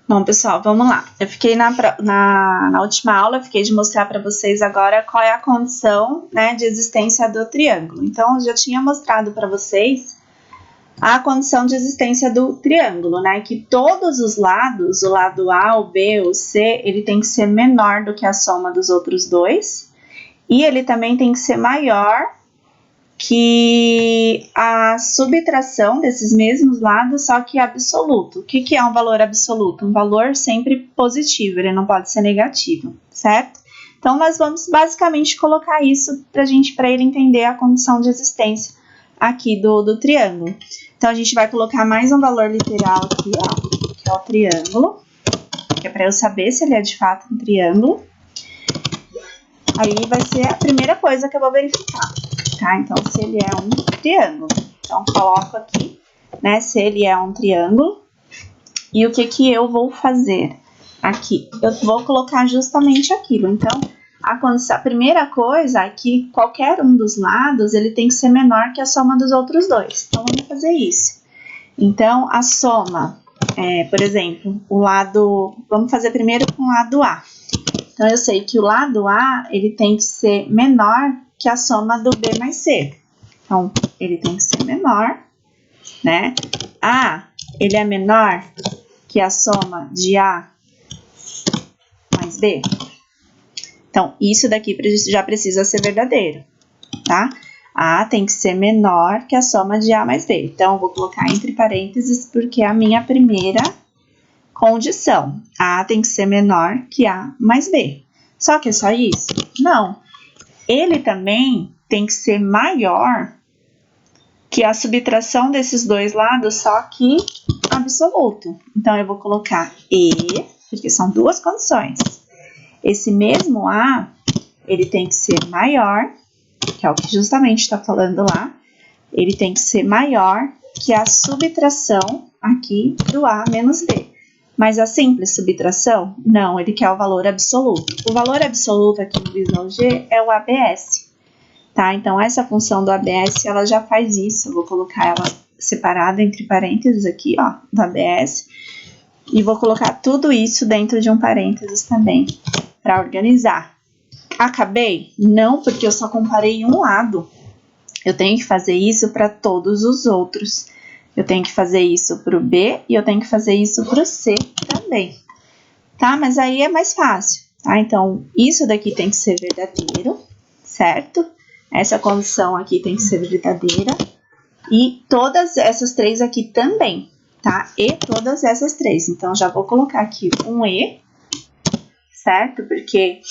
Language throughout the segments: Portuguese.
Bom, pessoal, vamos lá. Eu fiquei na última aula, eu fiquei de mostrar para vocês agora qual é a condição, né, de existência do triângulo. Então, eu já tinha mostrado para vocês a condição de existência do triângulo, né, que todos os lados, o lado A, o B, o C, ele tem que ser menor do que a soma dos outros dois, e ele também tem que ser maior que a subtração desses mesmos lados, só que absoluto. O que é um valor absoluto? Um valor sempre positivo, ele não pode ser negativo, certo? Então, nós vamos basicamente colocar isso para ele entender a condição de existência aqui do triângulo. Então, a gente vai colocar mais um valor literal aqui, ó, que é o triângulo, que é para eu saber se ele é de fato um triângulo. Aí vai ser a primeira coisa que eu vou verificar. Tá? Então, se ele é um triângulo. Então, coloco aqui, né, se ele é um triângulo. E o que eu vou fazer aqui? Eu vou colocar justamente aquilo. Então, a primeira coisa é que qualquer um dos lados, ele tem que ser menor que a soma dos outros dois. Então, vamos fazer isso. Então, a soma, por exemplo, vamos fazer primeiro com o lado A. Então, eu sei que o lado A, ele tem que ser menor que a soma do B mais C. Então, ele tem que ser menor, né? A, ele é menor que a soma de A mais B. Então, isso daqui já precisa ser verdadeiro, tá? A tem que ser menor que a soma de A mais B. Então, eu vou colocar entre parênteses porque é a minha primeira condição. A tem que ser menor que A mais B. Só que é só isso? Não. Ele também tem que ser maior que a subtração desses dois lados, só que absoluto. Então, eu vou colocar E, porque são duas condições. Esse mesmo A, ele tem que ser maior, que é o que justamente está falando lá, ele tem que ser maior que a subtração aqui do A menos B. Mas a simples subtração, não, ele quer o valor absoluto. O valor absoluto aqui no Visual G é o ABS, tá? Então, essa função do ABS, ela já faz isso. Eu vou colocar ela separada entre parênteses aqui, ó, do ABS. E vou colocar tudo isso dentro de um parênteses também, para organizar. Acabei? Não, porque eu só comparei um lado. Eu tenho que fazer isso para todos os outros. Eu tenho que fazer isso para o B e eu tenho que fazer isso para o C também, tá? Mas aí é mais fácil, tá? Então, isso daqui tem que ser verdadeiro, certo? Essa condição aqui tem que ser verdadeira. E todas essas três aqui também, tá? E todas essas três. Então, já vou colocar aqui um E, certo? Porque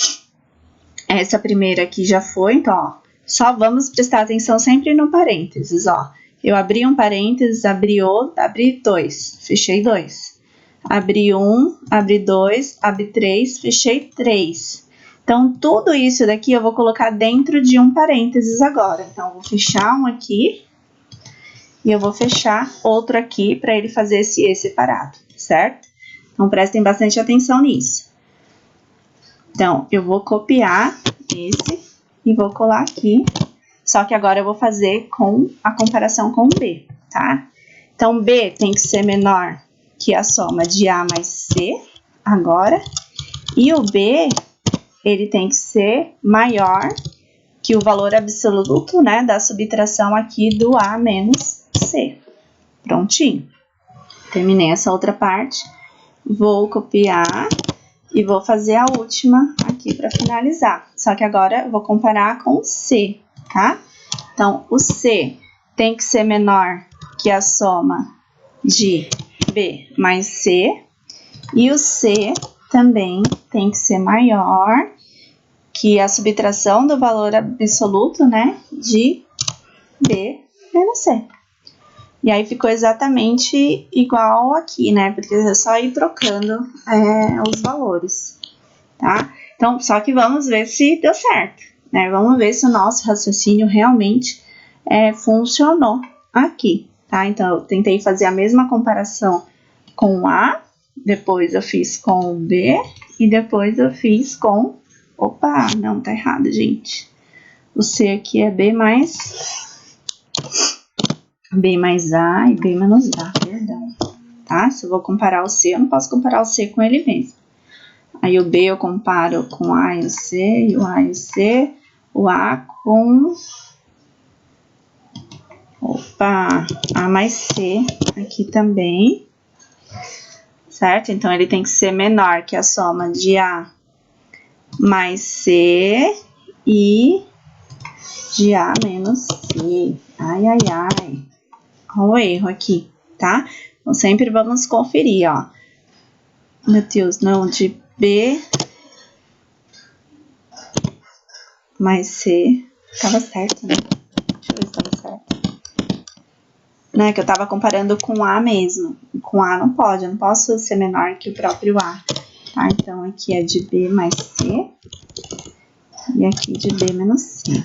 essa primeira aqui já foi, então, ó. Só vamos prestar atenção sempre no parênteses, ó. Eu abri um parênteses, abri outro, abri dois, fechei dois. Abri um, abri dois, abri três, fechei três. Então, tudo isso daqui eu vou colocar dentro de um parênteses agora. Então, eu vou fechar um aqui e eu vou fechar outro aqui para ele fazer esse E separado, certo? Então, prestem bastante atenção nisso. Então, eu vou copiar esse e vou colar aqui. Só que agora eu vou fazer com a comparação com o B, tá? Então, B tem que ser menor que a soma de A mais C, agora. E o B, ele tem que ser maior que o valor absoluto, né, da subtração aqui do A menos C. Prontinho. Terminei essa outra parte. Vou copiar e vou fazer a última aqui para finalizar. Só que agora eu vou comparar com o C, tá? Então, o C tem que ser menor que a soma de B mais C. E o C também tem que ser maior que a subtração do valor absoluto, né, de B menos C. E aí ficou exatamente igual aqui, né, porque é só ir trocando os valores, tá? Então, só que vamos ver se deu certo, né? Vamos ver se o nosso raciocínio realmente funcionou aqui, tá? Então, eu tentei fazer a mesma comparação com o A, depois eu fiz com o B e depois eu fiz com... Opa, não, tá errado, gente. O C aqui é B mais A e B menos A, perdão. tá? Se eu vou comparar o C, eu não posso comparar o C com ele mesmo. Aí o B eu comparo com o A e o C, e o A e o C, o A com... Opa, A mais C aqui também, certo? Então, ele tem que ser menor que a soma de A mais C e de A menos C. Ai, ai, ai. Olha o erro aqui, tá? Então, sempre vamos conferir, ó. Meu Deus, não, de B mais C. Tava certo, né? Deixa eu ver se tava certo. Né, que eu tava comparando com A mesmo. Com A não pode, eu não posso ser menor que o próprio A. Tá? Então, aqui é de B mais C. E aqui de B menos C.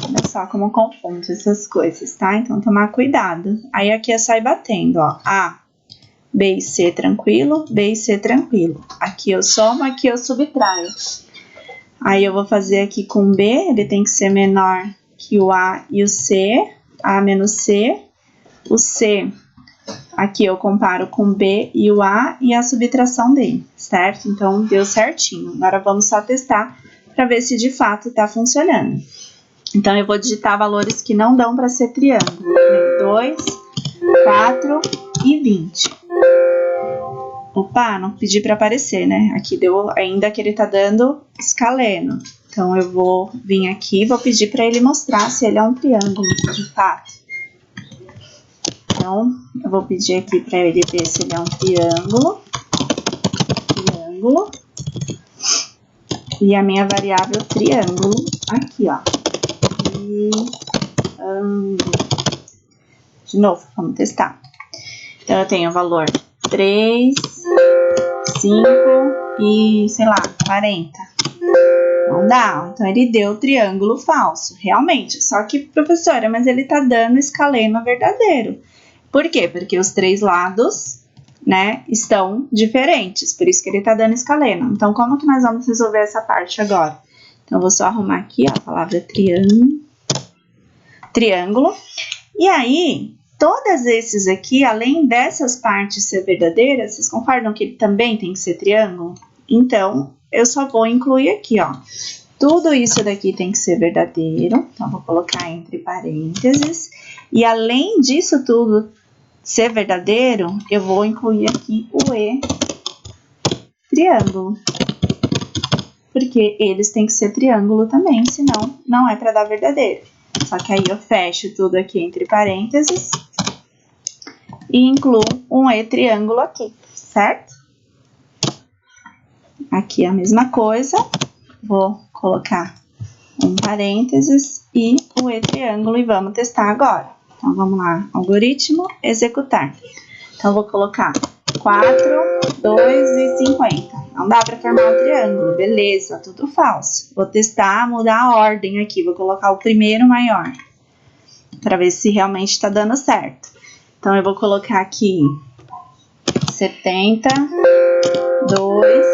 Olha só como confunde essas coisas, tá? Então, tomar cuidado. Aí, aqui é só ir batendo, ó. A, B e C tranquilo, B e C tranquilo. Aqui eu somo, aqui eu subtraio. Aí, eu vou fazer aqui com B, ele tem que ser menor que o A e o C. A menos C. O C, aqui eu comparo com B e o A e a subtração dele, certo? Então, deu certinho. Agora, vamos só testar para ver se de fato está funcionando. Então, eu vou digitar valores que não dão para ser triângulo. 2, 4 e 20. Opa, não pedi para aparecer, né? Aqui deu ainda que ele tá dando escaleno. Então, eu vou vir aqui e vou pedir para ele mostrar se ele é um triângulo, de fato. Então, eu vou pedir aqui para ele ver se ele é um triângulo. Triângulo. E a minha variável triângulo aqui, ó. Triângulo. De novo, vamos testar. Então, eu tenho o valor 3, 5 e, sei lá, 40. Não dá. Então, ele deu triângulo falso, realmente. Só que, professora, mas ele tá dando escaleno verdadeiro. Por quê? Porque os três lados, né, estão diferentes. Por isso que ele tá dando escaleno. Então, como que nós vamos resolver essa parte agora? Então, eu vou só arrumar aqui, ó, a palavra triângulo. E aí, todos esses aqui, além dessas partes ser verdadeiras, vocês concordam que ele também tem que ser triângulo? Então, eu só vou incluir aqui, ó. Tudo isso daqui tem que ser verdadeiro. Então, vou colocar entre parênteses. E além disso tudo ser verdadeiro, eu vou incluir aqui o E triângulo. Porque eles têm que ser triângulo também, senão não é para dar verdadeiro. Só que aí eu fecho tudo aqui entre parênteses e incluo um E triângulo aqui, certo? Aqui a mesma coisa, vou colocar um parênteses e o E triângulo e vamos testar agora. Então, vamos lá, algoritmo, executar. Então, vou colocar 4, 2 e 50. Não dá para formar um triângulo, beleza, tudo falso. Vou testar, mudar a ordem aqui, vou colocar o primeiro maior, para ver se realmente está dando certo. Então, eu vou colocar aqui 70, 2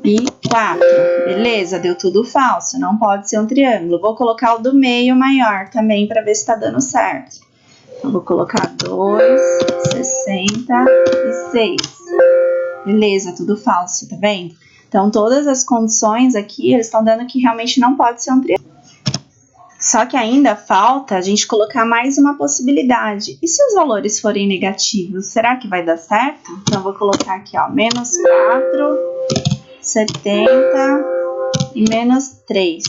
e 4. Beleza, deu tudo falso, não pode ser um triângulo. Vou colocar o do meio maior também para ver se está dando certo. Então, vou colocar 2, 66. Beleza, tudo falso, tá vendo? Então, todas as condições aqui, eles estão dando que realmente não pode ser um triângulo. Só que ainda falta a gente colocar mais uma possibilidade. E se os valores forem negativos, será que vai dar certo? Então, eu vou colocar aqui, ó, menos 4, 70 e menos 3.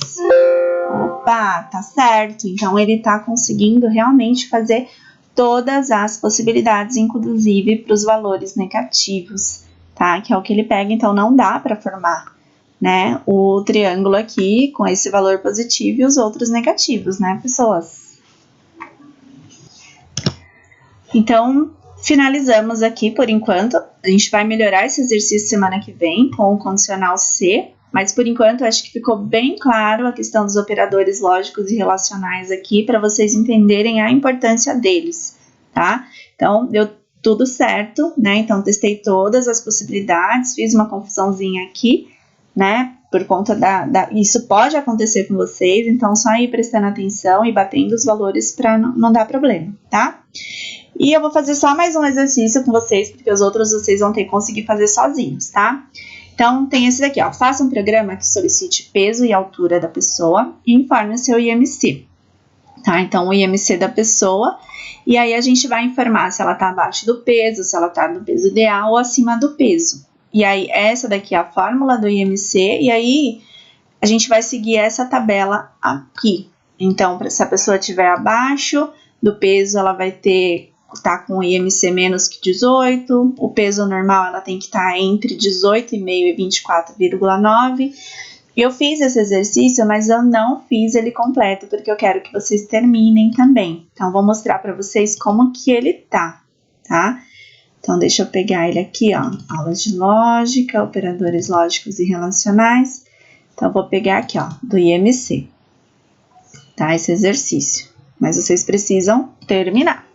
Opa, tá certo. Então, ele tá conseguindo realmente fazer todas as possibilidades, inclusive para os valores negativos, tá? Que é o que ele pega, então não dá para formar, né, o triângulo aqui com esse valor positivo e os outros negativos, né, pessoas? Então, finalizamos aqui por enquanto. A gente vai melhorar esse exercício semana que vem com o condicional C, mas por enquanto acho que ficou bem claro a questão dos operadores lógicos e relacionais aqui para vocês entenderem a importância deles, tá? Então, deu tudo certo, né? Então, testei todas as possibilidades, fiz uma confusãozinha aqui, né? por conta isso pode acontecer com vocês, então só ir prestando atenção e batendo os valores para não dar problema, tá? E eu vou fazer só mais um exercício com vocês, porque os outros vocês vão ter que conseguir fazer sozinhos, tá? Então, tem esse daqui, ó. Faça um programa que solicite peso e altura da pessoa e informe o seu IMC, tá? Então, o IMC da pessoa, e aí a gente vai informar se ela tá abaixo do peso, se ela tá no peso ideal ou acima do peso. E aí, essa daqui é a fórmula do IMC, e aí a gente vai seguir essa tabela aqui. Então, se a pessoa estiver abaixo do peso, ela vai tá com o IMC menos que 18, o peso normal ela tem que estar entre 18,5 e 24,9. Eu fiz esse exercício, mas eu não fiz ele completo, porque eu quero que vocês terminem também. Então, vou mostrar para vocês como que ele tá? Então, deixa eu pegar ele aqui, ó. Aulas de lógica, operadores lógicos e relacionais. Então, vou pegar aqui, ó, do IMC, tá? Esse exercício. Mas vocês precisam terminar.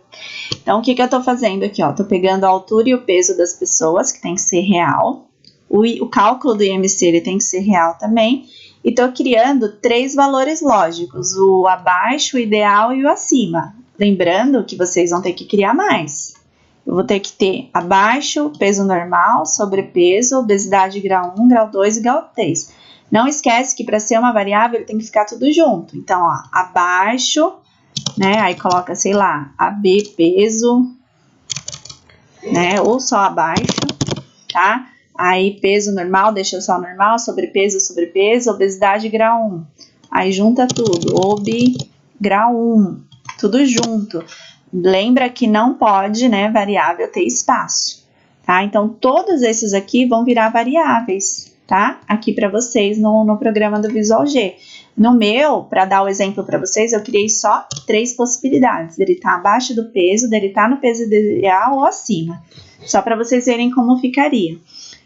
Então, o que eu tô fazendo aqui, ó? Tô pegando a altura e o peso das pessoas, que tem que ser real. O cálculo do IMC, ele tem que ser real também. E tô criando 3 valores lógicos, o abaixo, o ideal e o acima. Lembrando que vocês vão ter que criar mais. Eu vou ter que ter abaixo, peso normal, sobrepeso, obesidade grau 1, grau 2 e grau 3. Não esquece que para ser uma variável, ele tem que ficar tudo junto. Então, ó, abaixo, né? Aí coloca, sei lá, AB peso, né? Ou só abaixo, tá? Aí peso normal, deixa só normal, sobrepeso, obesidade grau 1. Aí junta tudo, ob grau 1, tudo junto. Lembra que não pode, né, variável ter espaço, tá? Então, todos esses aqui vão virar variáveis, tá? Aqui para vocês no programa do Visual G. No meu, para dar o exemplo para vocês, eu criei só 3 possibilidades. Dele tá abaixo do peso, dele tá no peso ideal ou acima. Só para vocês verem como ficaria.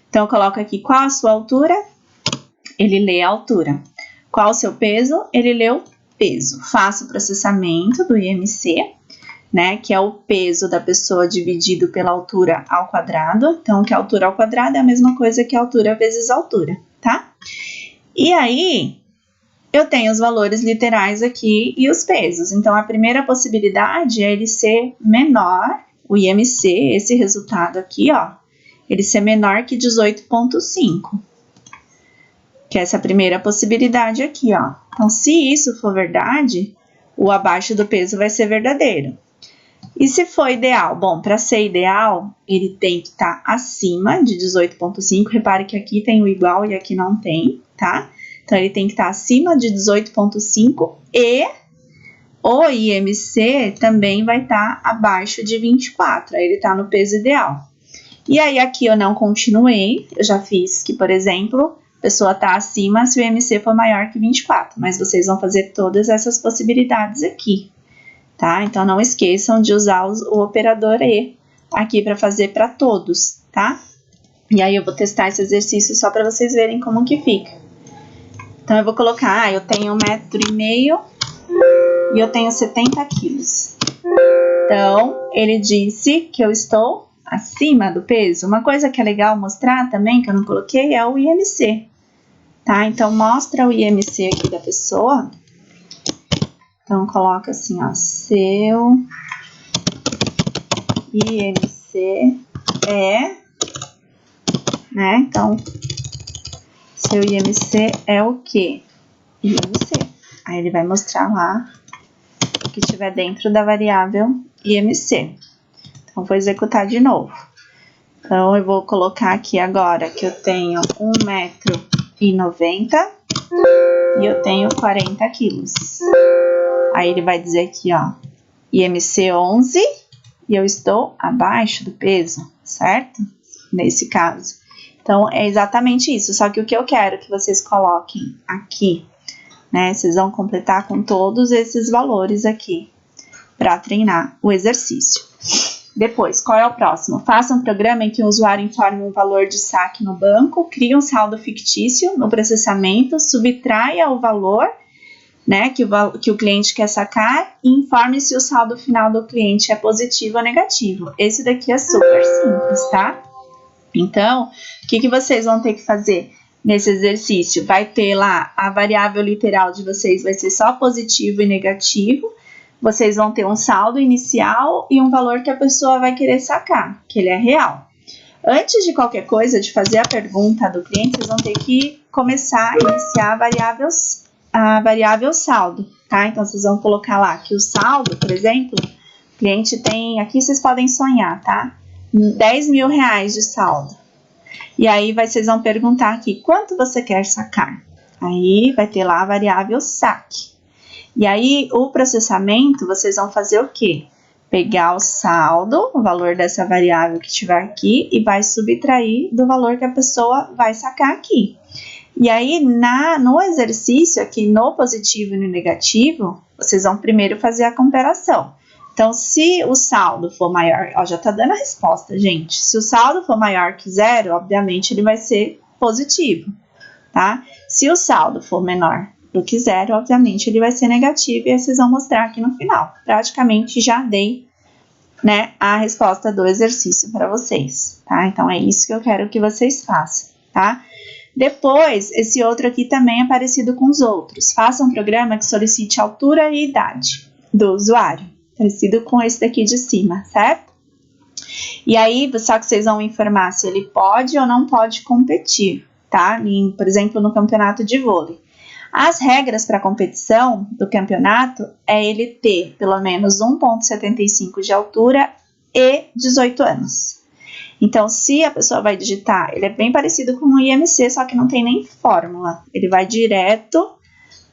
Então, eu coloco aqui qual a sua altura, ele lê a altura. Qual o seu peso, ele lê o peso. Faço o processamento do IMC, né, que é o peso da pessoa dividido pela altura ao quadrado. Então, que a altura ao quadrado é a mesma coisa que a altura vezes a altura, tá? E aí, eu tenho os valores literais aqui e os pesos. Então, a primeira possibilidade é ele ser menor, o IMC, esse resultado aqui, ó, ele ser menor que 18,5. Que é essa primeira possibilidade aqui, ó. Então, se isso for verdade, o abaixo do peso vai ser verdadeiro. E se for ideal? Bom, para ser ideal, ele tem que estar acima de 18,5. Repare que aqui tem o igual e aqui não tem, tá? Então, ele tem que estar acima de 18,5 e o IMC também vai estar abaixo de 24. Aí, ele está no peso ideal. E aí, aqui eu não continuei. Eu já fiz que, por exemplo, a pessoa está acima se o IMC for maior que 24. Mas vocês vão fazer todas essas possibilidades aqui, tá? Então, não esqueçam de usar o operador E aqui para fazer para todos, tá? E aí, eu vou testar esse exercício só para vocês verem como que fica. Então, eu vou colocar, eu tenho 1,5 m e eu tenho 70 quilos. Então, ele disse que eu estou acima do peso. Uma coisa que é legal mostrar também, que eu não coloquei, é o IMC, tá? Então, mostra o IMC aqui da pessoa. Então, coloca assim, ó, seu IMC é, né? Então, seu IMC é o quê? IMC. Aí, ele vai mostrar lá o que estiver dentro da variável IMC. Então, vou executar de novo. Então, eu vou colocar aqui agora que eu tenho 1,90 m e eu tenho 40 quilos. Aí, ele vai dizer aqui, ó, IMC 11 e eu estou abaixo do peso, certo? Nesse caso. Então, é exatamente isso. Só que o que eu quero que vocês coloquem aqui, né? Vocês vão completar com todos esses valores aqui para treinar o exercício. Depois, qual é o próximo? Faça um programa em que o usuário informe um valor de saque no banco, crie um saldo fictício no processamento, subtraia o valor, né, que o cliente quer sacar e informe se o saldo final do cliente é positivo ou negativo. Esse daqui é super simples, tá? Então, o que vocês vão ter que fazer? nesse exercício, vai ter lá a variável literal de vocês, vai ser só positivo e negativo. Vocês vão ter um saldo inicial e um valor que a pessoa vai querer sacar, que ele é real. Antes de qualquer coisa, de fazer a pergunta do cliente, vocês vão ter que começar a iniciar a variável saldo, tá? Então, vocês vão colocar lá que o saldo, por exemplo, o cliente tem, aqui vocês podem sonhar, tá? 10 mil reais de saldo. E aí, vocês vão perguntar aqui, quanto você quer sacar? Aí, vai ter lá a variável saque. E aí, o processamento, vocês vão fazer o quê? Pegar o saldo, o valor dessa variável que tiver aqui, e vai subtrair do valor que a pessoa vai sacar aqui. E aí, no exercício, aqui no positivo e no negativo, vocês vão primeiro fazer a comparação. Então, se o saldo for maior, ó, já tá dando a resposta, gente. Se o saldo for maior que 0, obviamente ele vai ser positivo, tá? Se o saldo for menor do que 0, obviamente ele vai ser negativo, e aí vocês vão mostrar aqui no final. Praticamente já dei, né, a resposta do exercício para vocês, tá? Então, é isso que eu quero que vocês façam, tá? Depois, esse outro aqui também é parecido com os outros. Faça um programa que solicite altura e idade do usuário, parecido com esse daqui de cima, certo? E aí, só que vocês vão informar se ele pode ou não pode competir, tá? Por exemplo, no campeonato de vôlei. As regras para a competição do campeonato é ele ter pelo menos 1,75 de altura e 18 anos. Então, se a pessoa vai digitar, ele é bem parecido com o IMC, só que não tem nem fórmula. Ele vai direto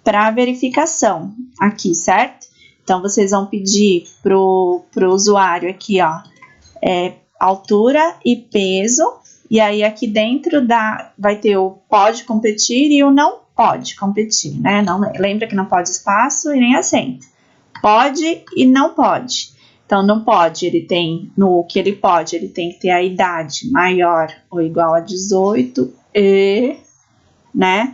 para a verificação aqui, certo? Então, vocês vão pedir pro usuário aqui, ó, altura e peso. E aí, aqui dentro vai ter o pode competir e o não pode competir, né? Não, lembra que não pode espaço e nem acento. Pode e não pode. Então, não pode, ele tem que ter a idade maior ou igual a 18 e, né,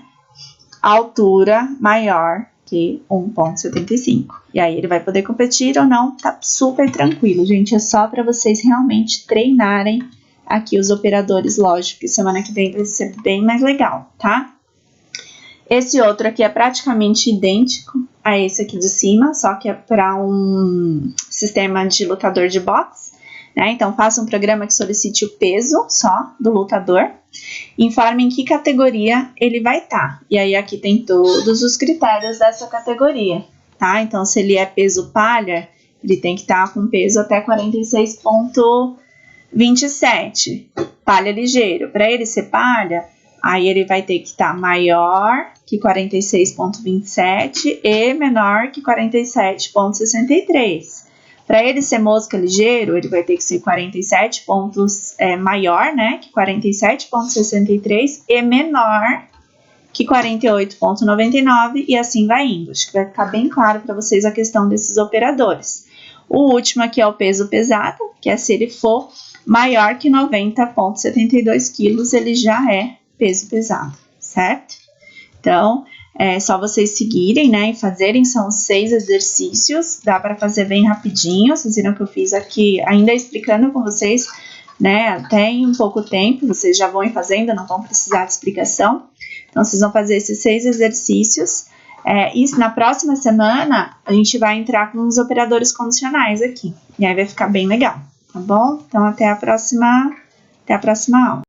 altura maior que 1,75. E aí, ele vai poder competir ou não, tá super tranquilo, gente. É só para vocês realmente treinarem aqui os operadores, lógico, que semana que vem vai ser bem mais legal, tá? Esse outro aqui é praticamente idêntico a esse aqui de cima, só que é para um sistema de lutador de boxe, né? Então, faça um programa que solicite o peso só do lutador, informe em que categoria ele vai estar. E aí, aqui tem todos os critérios dessa categoria, tá? Então, se ele é peso palha, ele tem que estar com peso até 46,27. Palha ligeiro. Para ele ser palha, aí ele vai ter que estar maior que 46,27 e menor que 47,63. Para ele ser mosca ligeiro, ele vai ter que ser 47 pontos maior, né, que 47,63 e menor que 48,99 e assim vai indo. Acho que vai ficar bem claro para vocês a questão desses operadores. O último aqui é o peso pesado, que é se ele for maior que 90,72 quilos, ele já é peso pesado, certo? Então, é só vocês seguirem, né, e fazerem, são 6 exercícios, dá para fazer bem rapidinho, vocês viram que eu fiz aqui, ainda explicando com vocês, né, até em pouco tempo, vocês já vão ir fazendo, não vão precisar de explicação. Então, vocês vão fazer esses 6 exercícios, e na próxima semana, a gente vai entrar com os operadores condicionais aqui, e aí vai ficar bem legal, tá bom? Então, até a próxima aula.